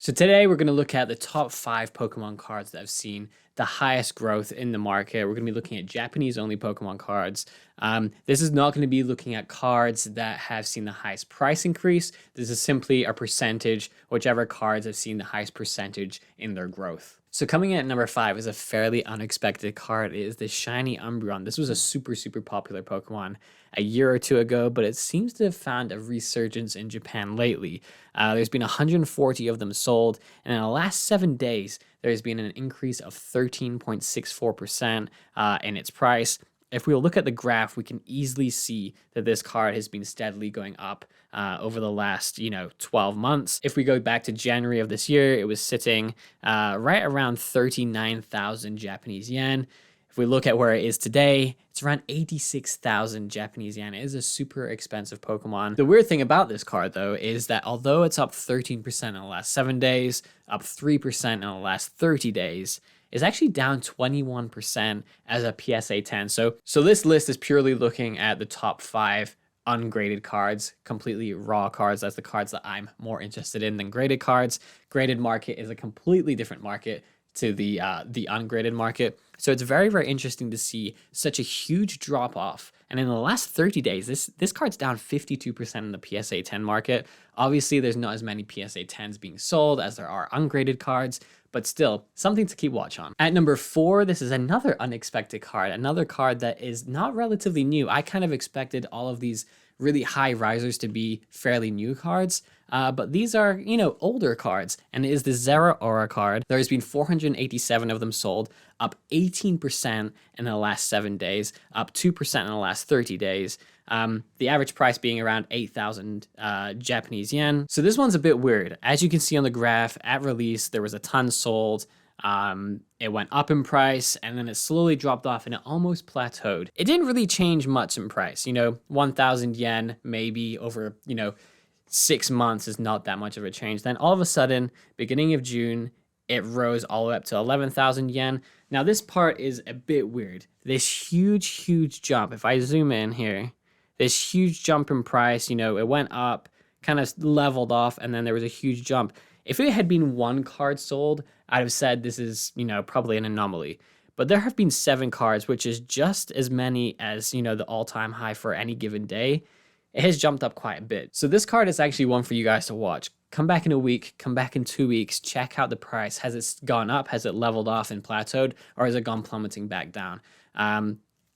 So today we're going to look at the top 5 Pokemon cards that have seen the highest growth in the market. We're going to be looking at Japanese only Pokemon cards. This is not going to be looking at cards that have seen the highest price increase. This is simply a percentage, whichever cards have seen the highest percentage in their growth. So coming in at number 5 is a fairly unexpected card. It is the shiny Umbreon. This was a super popular Pokemon a year or two ago, but it seems to have found a resurgence in Japan lately. There's been 140 of them sold, and in the last 7 days, there's been an increase of 13.64% in its price. If we look at the graph, we can easily see that this card has been steadily going up over the last, 12 months. If we go back to January of this year, it was sitting right around 39,000 Japanese yen. If we look at where it is today, it's around 86,000 Japanese yen. It is a super expensive Pokemon. The weird thing about this card, though, is that although it's up 13% in the last 7 days, up 3% in the last 30 days, is actually down 21% as a PSA 10. So this list is purely looking at the top 5 ungraded cards, completely raw cards. That's the cards that I'm more interested in than graded cards. Graded market is a completely different market to the ungraded market. So it's very interesting to see such a huge drop off. And in the last 30 days, this card's down 52% in the PSA 10 market. Obviously, there's not as many PSA 10s being sold as there are ungraded cards, but still something to keep watch on. At number 4, this is another unexpected card, another card that is not relatively new. I kind of expected all of these really high risers to be fairly new cards, but these are, older cards, and it is the Zara Aura card. There has been 487 of them sold, up 18% in the last 7 days, up 2% in the last 30 days. The average price being around 8,000 Japanese yen. So this one's a bit weird. As you can see on the graph, at release, there was a ton sold. It went up in price, and then it slowly dropped off, and it almost plateaued. It didn't really change much in price. 1,000 yen maybe over, 6 months is not that much of a change. Then all of a sudden, beginning of June, it rose all the way up to 11,000 yen. Now this part is a bit weird. This huge jump, if I zoom in here, this huge jump in price, it went up, kind of leveled off, and then there was a huge jump. If it had been one card sold, I'd have said this is, probably an anomaly. But there have been 7 cards, which is just as many as, the all-time high for any given day. It has jumped up quite a bit. So this card is actually one for you guys to watch. Come back in a week, come back in 2 weeks, check out the price. Has it gone up? Has it leveled off and plateaued? Or has it gone plummeting back down?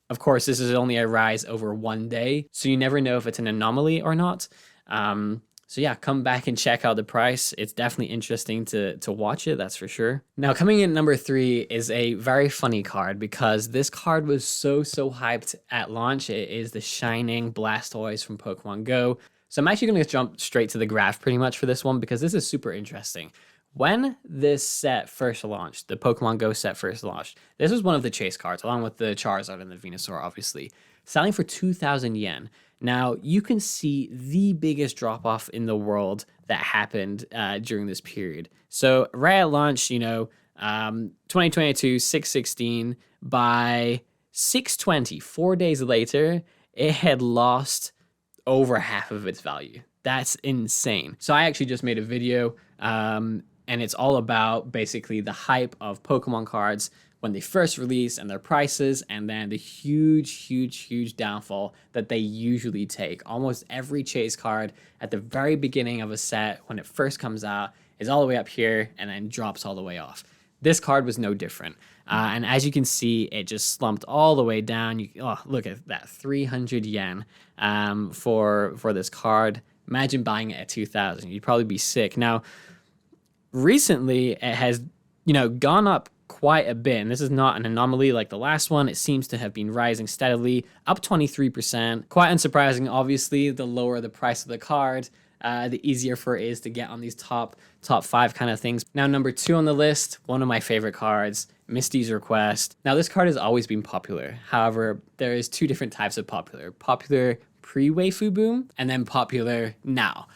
Of course, this is only a rise over 1 day, so you never know if it's an anomaly or not. So yeah, come back and check out the price. It's definitely interesting to watch it, that's for sure. Now, coming in at number 3 is a very funny card because this card was so hyped at launch. It is the Shining Blastoise from Pokemon Go. So I'm actually going to jump straight to the graph pretty much for this one because this is super interesting. When this set first launched, the Pokemon Go set first launched, this was one of the chase cards, along with the Charizard and the Venusaur, obviously, selling for 2,000 yen. Now, you can see the biggest drop-off in the world that happened during this period. So right at launch, 2022, 616, by 620, 4 days later, it had lost over half of its value. That's insane. So I actually just made a video, and it's all about basically the hype of Pokemon cards when they first release and their prices, and then the huge downfall that they usually take. Almost every chase card at the very beginning of a set, when it first comes out, is all the way up here and then drops all the way off. This card was no different. And as you can see, it just slumped all the way down. Look at that, 300 yen for this card. Imagine buying it at 2,000. You'd probably be sick. Now, recently, it has, gone up quite a bit, and this is not an anomaly like the last one. It seems to have been rising steadily, up 23%. Quite unsurprising, obviously. The lower the price of the card, the easier for it is to get on these top 5 kind of things. Now, number 2 on the list, one of my favorite cards, Misty's Request. Now, this card has always been popular. However, there is 2 different types of popular. Popular pre-Waifu Boom, and then popular now.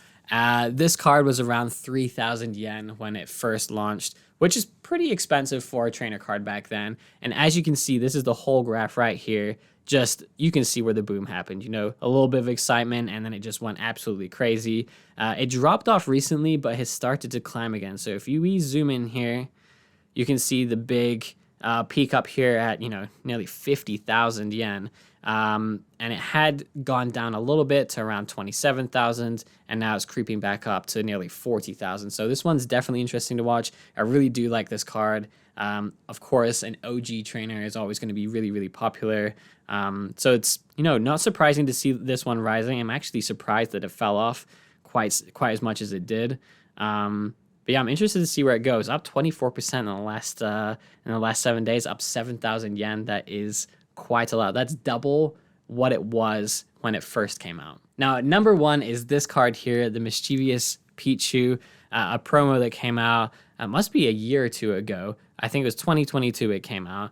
This card was around 3,000 yen when it first launched, which is pretty expensive for a trainer card back then. And as you can see, this is the whole graph right here. just, you can see where the boom happened, you know, a little bit of excitement, and then it just went absolutely crazy. It dropped off recently, but has started to climb again. So if we zoom in here, you can see the big peak up here at, you know, nearly 50,000 yen. And it had gone down a little bit to around 27,000, and now it's creeping back up to nearly 40,000. So this one's definitely interesting to watch. I really do like this card. Of course, an OG trainer is always going to be really, really popular. So it's, you know, not surprising to see this one rising. I'm actually surprised that it fell off quite as much as it did. But yeah, I'm interested to see where it goes. Up 24% in the last 7 days, up 7,000 yen. That is quite a lot. That's double what it was when it first came out. Now, number one is this card here, the Mischievous Pichu, a promo that came out, must be a year or two ago. I think it was 2022 it came out.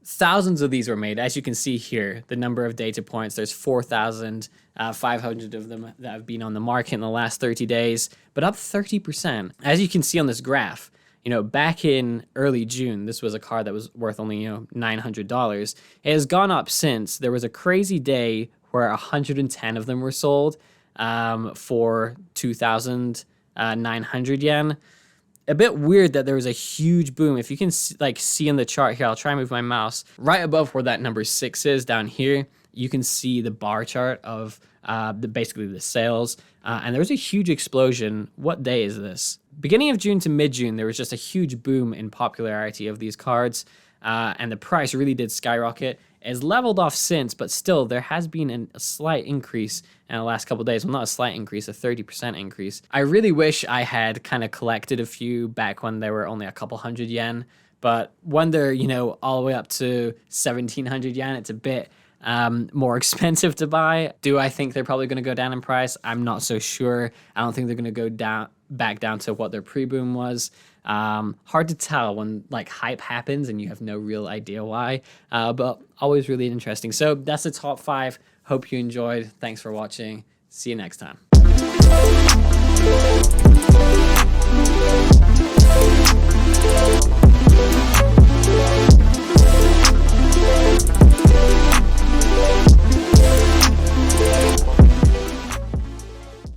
Thousands of these were made. As you can see here, the number of data points, there's 4,500 of them that have been on the market in the last 30 days, but up 30%. As you can see on this graph, you know, back in early June, this was a card that was worth only, you know, $900. It has gone up since. There was a crazy day where 110 of them were sold for 2,900 yen. A bit weird that there was a huge boom. If you can see in the chart here, I'll try and move my mouse. Right above where that number 6 is down here, you can see the bar chart of basically the sales. And there was a huge explosion. What day is this? Beginning of June to mid-June, there was just a huge boom in popularity of these cards. And the price really did skyrocket. It's leveled off since, but still there has been a slight increase in the last couple of days. Well, not a slight increase, a 30% increase. I really wish I had kind of collected a few back when they were only a couple hundred yen, but when they're, you know, all the way up to 1,700 yen, it's a bit more expensive to buy. Do I think they're probably going to go down in price? I'm not so sure. I don't think they're going to go back down to what their pre-boom was. Hard to tell when like hype happens and you have no real idea why, but always really interesting. So that's the top 5. Hope you enjoyed. Thanks for watching. See you next time.